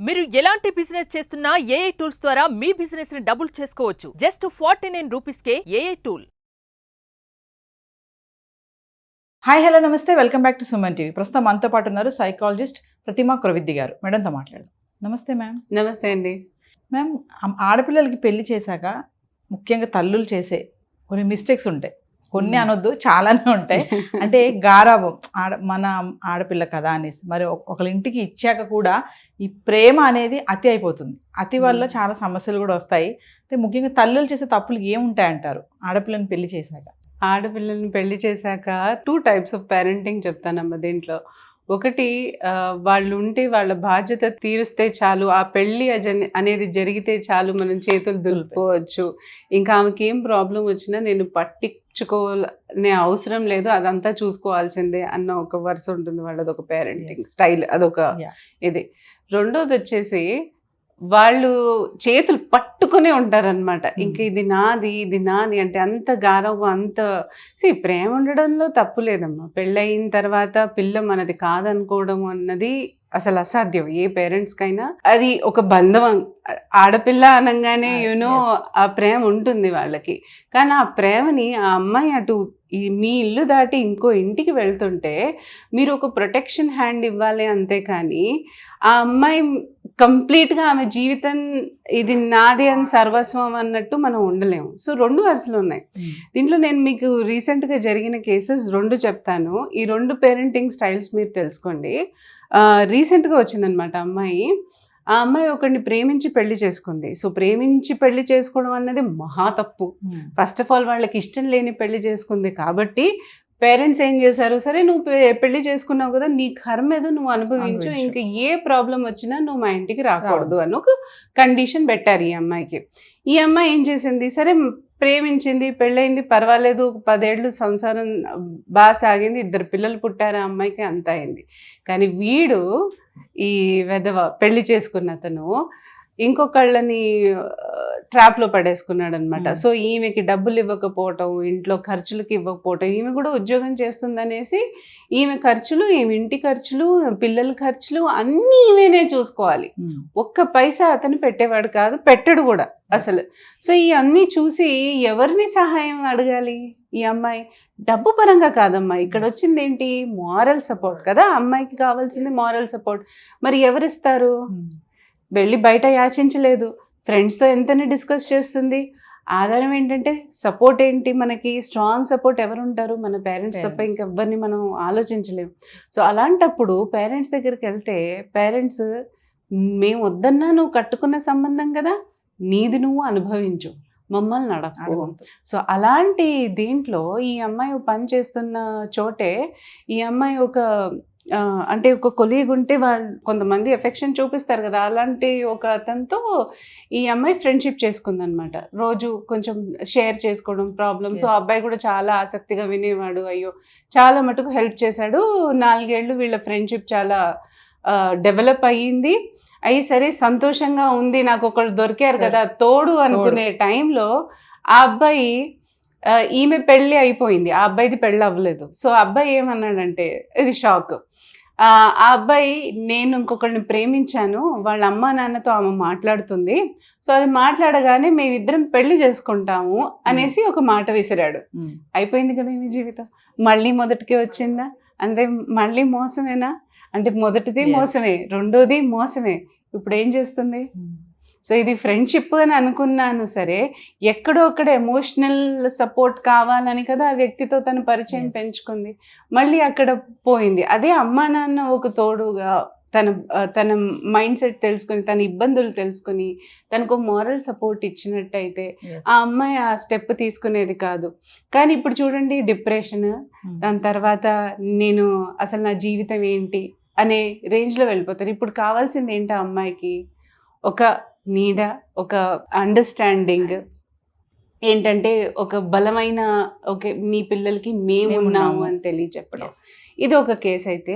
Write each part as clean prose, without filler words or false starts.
మీరు ఎలాంటి బిజినెస్ చేస్తున్నా ఏఐ టూల్స్ ద్వారా మీ బిజినెస్ ని డబుల్ చేసుకోవచ్చు. జస్ట్ 49 రూపీస్కే ఏఐ టూల్. హాయ్ హలో నమస్తే, welcome back to Suman TV. ప్రస్తుతం మనతో పాటు ఉన్నారు సైకాలజిస్ట్ ప్రతిమా కురవిద్ది గారు. మేడంతో మాట్లాడదాం. నమస్తే మ్యామ్. నమస్తే అండి. మ్యామ్, ఆడపిల్లలకి పెళ్లి చేశాక ముఖ్యంగా తల్లులు చేసే కొన్ని మిస్టేక్స్ ఉంటాయి. కొన్ని అనొద్దు, చాలానే ఉంటాయి. అంటే గారాబం, మన ఆడపిల్ల కదా అనేసి. మరి ఒకళ్ళ ఇంటికి ఇచ్చాక కూడా ఈ ప్రేమ అనేది అతి అయిపోతుంది. అతి వల్ల చాలా సమస్యలు కూడా వస్తాయి. అంటే ముఖ్యంగా తల్లులు చేసే తప్పులు ఏముంటాయంటారు ఆడపిల్లని పెళ్లి చేశాక? ఆడపిల్లల్ని పెళ్లి చేశాక 2 types ఆఫ్ పేరెంటింగ్ చెప్తానమ్మా దీంట్లో. ఒకటి, వాళ్ళు ఉంటే వాళ్ళ బాధ్యత తీరుస్తే చాలు, ఆ పెళ్ళి అనేది జరిగితే చాలు, మనం చేతులు దులుపుకోవచ్చు, ఇంకా ఆమెకి ఏం ప్రాబ్లం వచ్చినా నేను పట్టించుకోనే అవసరం లేదు, అదంతా చూసుకోవాల్సిందే అన్న ఒక వరుస ఉంటుంది వాళ్ళది. ఒక పేరెంటింగ్ స్టైల్ అదొక ఇది. రెండోది వచ్చేసి వాళ్ళు చేతులు పట్టుకునే ఉంటారనమాట. ఇంకా ఇది నాది అంటే అంత గారవం, అంత ప్రేమ ఉండడంలో తప్పు లేదమ్మా. పెళ్ళయిన తర్వాత పిల్ల మనది కాదనుకోవడం అన్నది అసలు అసాధ్యం ఏ పేరెంట్స్కైనా. అది ఒక బంధం. ఆడపిల్ల అనగానే ఆ ప్రేమ ఉంటుంది వాళ్ళకి. కానీ ఆ ప్రేమని ఆ అమ్మాయి అటు మీ ఇల్లు దాటి ఇంకో ఇంటికి వెళ్తుంటే మీరు ఒక ప్రొటెక్షన్ హ్యాండ్ ఇవ్వాలి, అంతే. కానీ ఆ అమ్మాయి కంప్లీట్గా ఆమె జీవితం ఇది నాది అని సర్వస్వం అన్నట్టు మనం ఉండలేము. సో 2 వరుసలు ఉన్నాయి దీంట్లో. నేను మీకు రీసెంట్గా జరిగిన కేసెస్ 2 చెప్తాను. ఈ 2 పేరెంటింగ్ స్టైల్స్ మీరు తెలుసుకోండి. రీసెంట్గా వచ్చిందనమాట అమ్మాయి. ఆ అమ్మాయి ఒకరిని ప్రేమించి పెళ్లి చేసుకుంది. సో ప్రేమించి పెళ్లి చేసుకోవడం అన్నది మహా తప్పు. ఫస్ట్ ఆఫ్ ఆల్ వాళ్ళకి ఇష్టం లేని పెళ్లి చేసుకుంది కాబట్టి పేరెంట్స్ ఏం చేశారు, సరే నువ్వు పెళ్లి చేసుకున్నావు కదా, నీ కర్మ ఏదో నువ్వు అనుభవించు, ఇంకా ఏ ప్రాబ్లం వచ్చినా నువ్వు మా ఇంటికి రాకూడదు అని ఒక కండిషన్ పెట్టారు ఈ అమ్మాయికి. ఈ అమ్మాయి ఏం చేసింది, సరే ప్రేమించింది, పెళ్ళయింది, పర్వాలేదు, 10 ఏళ్ళు సంసారం బాగా సాగింది, 2 పిల్లలు పుట్టారు ఆ అమ్మాయికి, అంత అయింది. కానీ వీడు ఈ వెధవ పెళ్లి చేసుకున్న అతను ఇంకొకళ్ళని ట్రాప్లో పడేసుకున్నాడు అనమాట. సో ఈమెకి డబ్బులు ఇవ్వకపోవటం, ఇంట్లో ఖర్చులకి ఇవ్వకపోవటం, ఈమె కూడా ఉద్యోగం చేస్తుందనేసి ఈమె ఖర్చులు, ఈమె ఇంటి ఖర్చులు, పిల్లల ఖర్చులు అన్నీ ఈమెనే చూసుకోవాలి. ఒక్క పైసా అతను పెట్టేవాడు కాదు, పెట్టడు కూడా అసలు. సో ఈ అన్నీ చూసి ఎవరిని సహాయం అడగాలి ఈ అమ్మాయి? డబ్బు పరంగా కాదమ్మా, ఇక్కడ వచ్చింది ఏంటి, మారల్ సపోర్ట్ కదా. అమ్మాయికి కావాల్సింది మారల్ సపోర్ట్. మరి ఎవరిస్తారు? వెళ్ళి బయట యాచించలేదు, ఫ్రెండ్స్తో ఎంతని డిస్కస్ చేస్తుంది. ఆధారం ఏంటంటే సపోర్ట్ ఏంటి, మనకి స్ట్రాంగ్ సపోర్ట్ ఎవరు ఉంటారు? మన పేరెంట్స్ తప్ప ఇంకెవ్వరిని మనం ఆలోచించలేము. సో అలాంటప్పుడు పేరెంట్స్ దగ్గరికి వెళ్తే పేరెంట్స్, మేము వద్దన్నా నువ్వు కట్టుకున్న సంబంధం కదా, నీది నువ్వు అనుభవించు, మమ్మల్ని అడగకు. సో అలాంటి దీంట్లో ఈ అమ్మాయి పని చేస్తున్న చోటే ఈ అమ్మాయి అంటే ఒక కొలీగ్ ఉంటే వాళ్ళు కొంతమంది ఎఫెక్షన్ చూపిస్తారు కదా, అలాంటి ఒక అతనితో ఈ అమ్మాయి ఫ్రెండ్షిప్ చేసుకుందనమాట. రోజు కొంచెం షేర్ చేసుకోవడం ప్రాబ్లమ్స్. సో అబ్బాయి కూడా చాలా ఆసక్తిగా వినేవాడు, అయ్యో చాలా మటుకు హెల్ప్ చేశాడు. 4 ఏళ్ళు వీళ్ళ ఫ్రెండ్షిప్ చాలా డెవలప్ అయ్యింది. సరే సంతోషంగా ఉంది, నాకు ఒకళ్ళు దొరికారు కదా తోడు అనుకునే టైంలో ఆ అబ్బాయి, ఈమె పెళ్ళి అయిపోయింది, ఆ అబ్బాయిది పెళ్ళి అవ్వలేదు. సో అబ్బాయి ఏమన్నాడంటే, ఇది షాక్, ఆ అబ్బాయి, నేను ఇంకొకరిని ప్రేమించాను, వాళ్ళ అమ్మా నాన్నతో ఆమె మాట్లాడుతుంది, సో అది మాట్లాడగానే మేమిద్దరం పెళ్లి చేసుకుంటాము అనేసి ఒక మాట విసిరాడు. అయిపోయింది కదా ఈమె జీవితం. మళ్ళీ మొదటికే వచ్చిందా? అంటే మళ్ళీ మోసమేనా? అంటే మొదటిది మోసమే, రెండోది మోసమే, ఇప్పుడు ఏం చేస్తుంది? సో ఇది ఫ్రెండ్షిప్ అని అనుకున్నాను, సరే ఎక్కడో అక్కడ ఎమోషనల్ సపోర్ట్ కావాలని కదా ఆ వ్యక్తితో తన పరిచయం పెంచుకుంది, మళ్ళీ అక్కడ పోయింది. అదే అమ్మా నాన్న ఒక తోడుగా తన మైండ్ సెట్ తెలుసుకొని, తన ఇబ్బందులు తెలుసుకొని తనకు మారల్ సపోర్ట్ ఇచ్చినట్టయితే ఆ అమ్మాయి ఆ స్టెప్ తీసుకునేది కాదు. కానీ ఇప్పుడు చూడండి, డిప్రెషన్, దాని తర్వాత నేను అసలు నా జీవితం ఏంటి అనే రేంజ్లో వెళ్ళిపోతారు. ఇప్పుడు కావాల్సింది ఏంటి ఆ అమ్మాయికి? ఒక నీడ, ఒక అండర్స్టాండింగ్, ఏంటంటే ఒక బలమైన, ఓకే నీ పిల్లలకి మేము ఉన్నాము అని తెలియచెప్పడం. ఇది ఒక కేసు అయితే.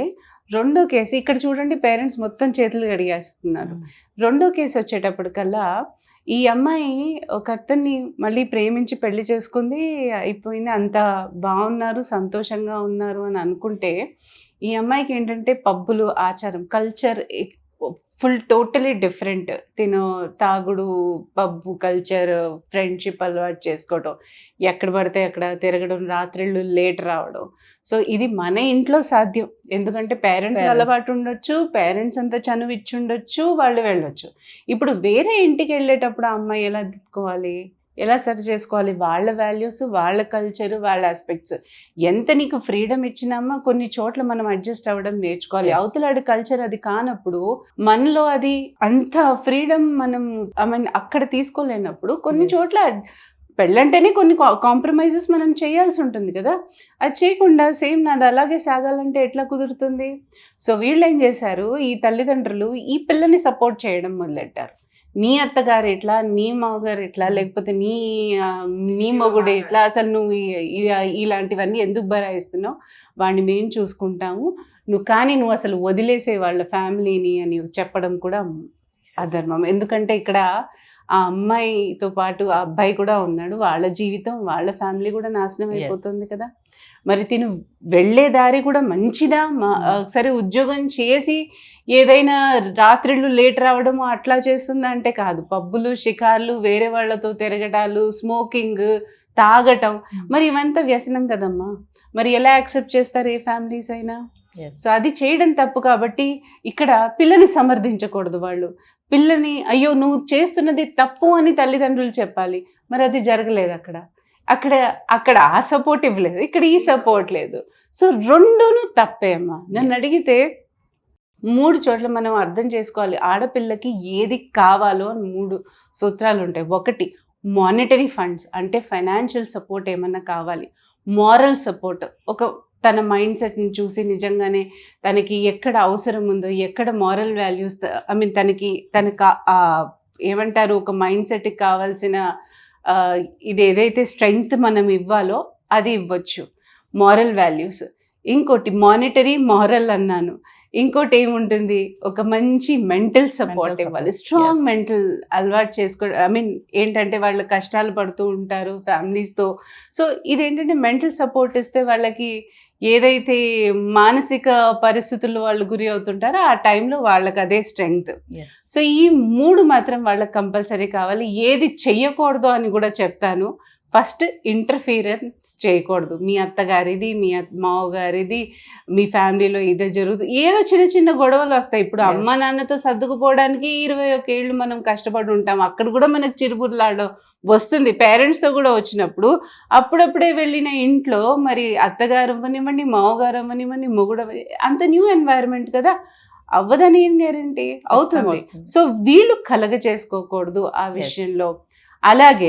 రెండో కేసు ఇక్కడ చూడండి, పేరెంట్స్ మొత్తం చేతులు కడిగేస్తున్నారు. రెండో కేసు వచ్చేటప్పటికల్లా ఈ అమ్మాయి ఒక అతన్ని మళ్ళీ ప్రేమించి పెళ్లి చేసుకుంది, అయిపోయింది, అంత బాగున్నారు, సంతోషంగా ఉన్నారు అని అనుకుంటే, ఈ అమ్మాయికి ఏంటంటే పబ్బులు, ఆచారం, కల్చర్ ఫుల్ టోటలీ డిఫరెంట్. తిను తాగుడు, పబ్బు కల్చర్, ఫ్రెండ్షిప్ అలవాటు చేసుకోవడం, ఎక్కడ పడితే అక్కడ తిరగడం, రాత్రిళ్ళు లేట్ రావడం. సో ఇది మన ఇంట్లో సాధ్యం, ఎందుకంటే పేరెంట్స్ అలవాటు ఉండొచ్చు, పేరెంట్స్ అంతా చనువు ఇచ్చి ఉండొచ్చు, వాళ్ళు వెళ్ళొచ్చు. ఇప్పుడు వేరే ఇంటికి వెళ్ళేటప్పుడు ఆ అమ్మాయి ఎలా దిద్దుకోవాలి, ఎలా సరి చేసుకోవాలి? వాళ్ళ వాల్యూస్, వాళ్ళ కల్చర్, వాళ్ళ ఆస్పెక్ట్స్. ఎంత నీకు ఫ్రీడమ్ ఇచ్చినామా కొన్ని చోట్ల మనం అడ్జస్ట్ అవ్వడం నేర్చుకోవాలి. అవతలాడి కల్చర్ అది కానప్పుడు మనలో అది అంత ఫ్రీడమ్ మనం అక్కడ తీసుకోలేనప్పుడు కొన్ని చోట్ల పెళ్ళంటేనే కొన్ని కాంప్రమైజెస్ మనం చేయాల్సి ఉంటుంది కదా. అది చేయకుండా సేమ్ నాది అలాగే సాగాలంటే ఎట్లా కుదురుతుంది? సో వీళ్ళు ఏం చేశారు, ఈ తల్లిదండ్రులు ఈ పిల్లని సపోర్ట్ చేయడం మొదలెట్టారు. నీ అత్తగారు ఎట్లా, నీ మామగారు ఎట్లా, లేకపోతే నీ మొగుడు ఎట్లా, అసలు నువ్వు ఇలాంటివన్నీ ఎందుకు బరాయిస్తున్నావు, వాడిని మేము చూసుకుంటాము, నువ్వు అసలు వదిలేసే వాళ్ళ ఫ్యామిలీని అని చెప్పడం కూడా అధర్మం. ఎందుకంటే ఇక్కడ ఆ అమ్మాయితో పాటు ఆ అబ్బాయి కూడా ఉన్నాడు, వాళ్ళ జీవితం, వాళ్ళ ఫ్యామిలీ కూడా నాశనం అయిపోతుంది కదా. మరి తిను వెళ్ళే దారి కూడా మంచిదా? సరే ఉద్యోగం చేసి ఏదైనా రాత్రిళ్ళు లేట్ రావడము అట్లా చేస్తుందా అంటే కాదు. పబ్బులు, షికార్లు, వేరే వాళ్ళతో తిరగటాలు, స్మోకింగ్, తాగటం, మరి ఇవంతా వ్యసనం కదమ్మా. మరి ఎలా యాక్సెప్ట్ చేస్తారు ఏ ఫ్యామిలీస్ అయినా? సో అది చేయడం తప్పు. కాబట్టి ఇక్కడ పిల్లని సమర్థించకూడదు. వాళ్ళు పిల్లని అయ్యో నువ్వు చేస్తున్నది తప్పు అని తల్లిదండ్రులు చెప్పాలి. మరి అది జరగలేదు అక్కడ. అక్కడ ఆ సపోర్ట్ ఇవ్వలేదు, ఇక్కడ ఈ సపోర్ట్ లేదు. సో రెండును తప్పే అమ్మా. నన్ను అడిగితే 3 చోట్ల మనం అర్థం చేసుకోవాలి ఆడపిల్లకి ఏది కావాలో అని 3 సూత్రాలు ఉంటాయి. 1 మానిటరీ ఫండ్స్, అంటే ఫైనాన్షియల్ సపోర్ట్ ఏమన్నా కావాలి. మారల్ సపోర్ట్, తన మైండ్ సెట్ని చూసి నిజంగానే తనకి ఎక్కడ అవసరం ఉందో, ఎక్కడ మారల్ వాల్యూస్, తనకు ఏమంటారు, ఒక మైండ్ సెట్కి కావాల్సిన ఇది ఏదైతే స్ట్రెంగ్త్ మనం ఇవ్వాలో అది ఇవ్వచ్చు, మారల్ వాల్యూస్. ఇంకోటి మానిటరీ, మారల్ అన్నాను. ఇంకోటి ఏముంటుంది, ఒక మంచి మెంటల్ సపోర్ట్ ఇవ్వాలి. స్ట్రాంగ్ మెంటల్ అలవాటు చేసుకో, ఏంటంటే వాళ్ళు కష్టాలు పడుతూ ఉంటారు ఫ్యామిలీస్తో. సో ఇదేంటంటే మెంటల్ సపోర్ట్ ఇస్తే వాళ్ళకి ఏదైతే మానసిక పరిస్థితుల్లో వాళ్ళు గురి అవుతుంటారో ఆ టైంలో వాళ్ళకి అదే స్ట్రెంగ్త్. సో ఈ 3 మాత్రం వాళ్ళకి కంపల్సరీ కావాలి. ఏది చెయ్యకూడదు అని కూడా చెప్తాను. ఫస్ట్, ఇంటర్ఫీరెన్స్ చేయకూడదు. మీ అత్తగారిది, మీ మావగారిది, మీ ఫ్యామిలీలో ఇదే జరుగుతుంది. ఏదో చిన్న చిన్న గొడవలు వస్తాయి. ఇప్పుడు అమ్మ నాన్నతో సర్దుకుపోవడానికి 21 ఏళ్ళు మనం కష్టపడి ఉంటాం. అక్కడ కూడా మనకు చిరుబుర్లాడో వస్తుంది. పేరెంట్స్తో కూడా వచ్చినప్పుడు అప్పుడప్పుడే వెళ్ళిన ఇంట్లో మరి అత్తగారు అవ్వనివ్వండి, మావగారు అవ్వనివ్వండి, మొగుడు అంత న్యూ ఎన్వైరన్మెంట్ కదా, అవ్వదని ఏం గ్యారంటీ? అవుతుంది. సో వీళ్ళు కలగ చేసుకోకూడదు ఆ విషయంలో. అలాగే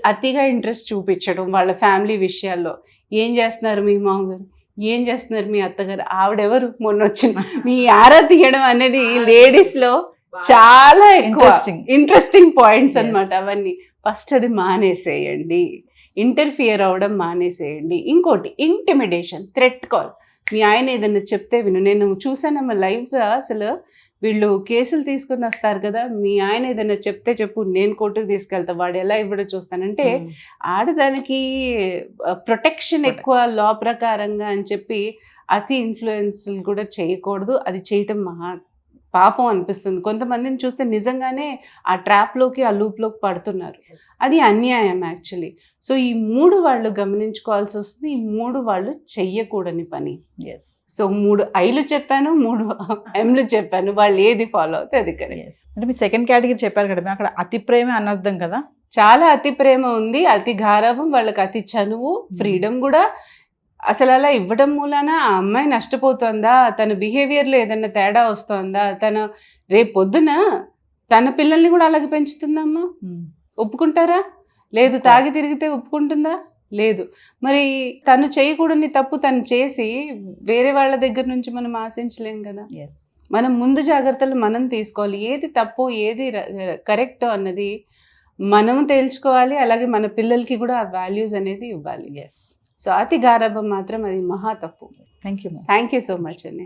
అతిగా ఇంట్రెస్ట్ చూపించడం వాళ్ళ ఫ్యామిలీ విషయాల్లో. ఏం చేస్తున్నారు మీ మామగారు, ఏం చేస్తున్నారు మీ అత్తగారు, ఆవిడెవరు మొన్న వచ్చిన, మీ ఆరా తీయడం అనేది లేడీస్లో చాలా ఎక్కువ ఇంట్రెస్టింగ్ పాయింట్స్ అన్నమాట. అవన్నీ ఫస్ట్ అది మానేసేయండి, ఇంటర్ఫియర్ అవ్వడం మానేసేయండి. ఇంకోటి ఇంటిమిడేషన్, థ్రెట్ కాల్. మీ ఆయన ఏదన్నా చెప్తే విను. నేను చూసానమ్మా లైవ్గా, అసలు వీళ్ళు కేసులు తీసుకుని వస్తారు కదా, మీ ఆయన ఏదైనా చెప్తే చెప్పు, నేను కోర్టుకు తీసుకెళ్తా, వాడు ఎలా ఇవ్వడో చూస్తానంటే ఆడదానికి ప్రొటెక్షన్ ఎక్కువ లా ప్రకారంగా అని చెప్పి అతి ఇన్ఫ్లుయెన్స్లు కూడా చేయకూడదు. అది చేయటం మహా పాపం అనిపిస్తుంది. కొంతమందిని చూస్తే నిజంగానే ఆ ట్రాప్లోకి, ఆ లూప్లోకి పడుతున్నారు. అది అన్యాయం యాక్చువల్లీ. సో ఈ 3 వాళ్ళు గమనించుకోవాల్సి వస్తుంది. ఈ 3 వాళ్ళు చెయ్యకూడని పని. సో 3 ఐలు చెప్పాను, 3 ఎంలు చెప్పాను. వాళ్ళు ఏది ఫాలో అవుతే అది కరెక్ట్. అంటే మీ సెకండ్ కేటగిరీ చెప్పారు కదా, అక్కడ అతి ప్రేమ అనర్థం కదా. చాలా అతి ప్రేమ ఉంది, అతి గారాబం, వాళ్ళకి అతి చనువు, ఫ్రీడమ్ కూడా. అసలు అలా ఇవ్వడం మూలాన ఆ అమ్మాయి నష్టపోతుందా, తన బిహేవియర్లో ఏదైనా తేడా వస్తుందా, రేపు పొద్దున తన పిల్లల్ని కూడా అలాగే పెంచుతుందమ్మా? ఒప్పుకుంటారా? లేదు. తాగి తిరిగితే ఒప్పుకుంటుందా? లేదు. మరి తను చేయకూడని తప్పు తను చేసి వేరే వాళ్ళ దగ్గర నుంచి మనం ఆశించలేం కదా. మనం ముందు జాగ్రత్తలు మనం తీసుకోవాలి. ఏది తప్పు, ఏది కరెక్ట్ అన్నది మనం తెలుసుకోవాలి. అలాగే మన పిల్లలకి కూడా ఆ వాల్యూస్ అనేది ఇవ్వాలి. సో అతి గారాబం మాత్రం అది మహా తప్పు. Thank you thank you so much అండి.